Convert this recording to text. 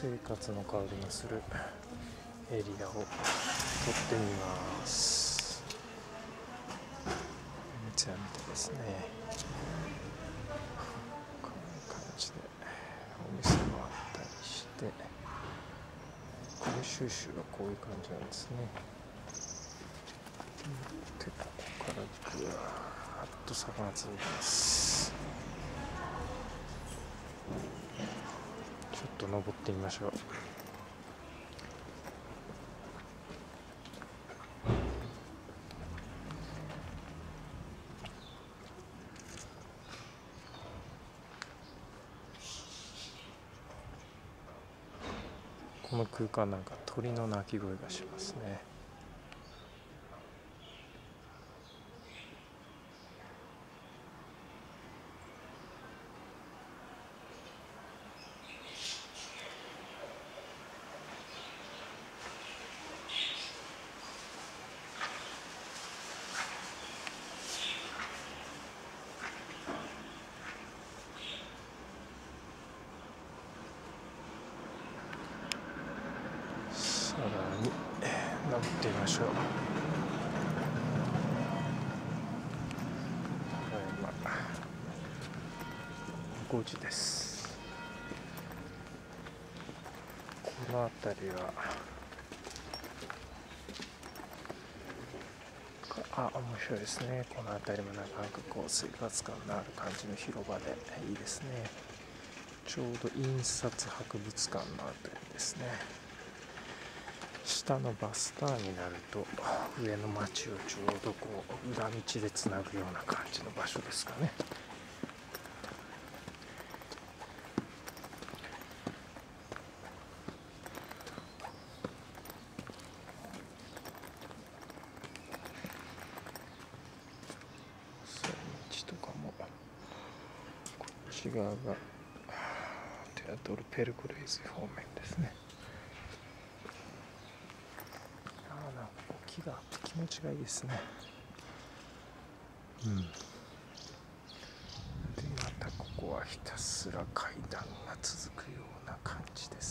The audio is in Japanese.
生活の香りのするエリアを撮ってみます。全部ですね、こういう感じでお店もあったりして、これ収集がこういう感じなんですね。で、ここからぐわーっと坂が続きます。ちょっと登ってみましょう。この空間なんか鳥の鳴き声がしますね。さらに登ってみましょう。5時です。この辺りは面白いですね。この辺りもなかなかこう生活感のある感じの広場でいいですね。ちょうど印刷博物館の辺りですね。下のバスターミナルと上の街をちょうどこう裏道でつなぐような感じの場所ですかね。道とかもこっち側がテアドル・ペルグレイズ方面ですね。なんかこう木があって気持ちがいいですね。でまたここはひたすら階段が続くような感じです。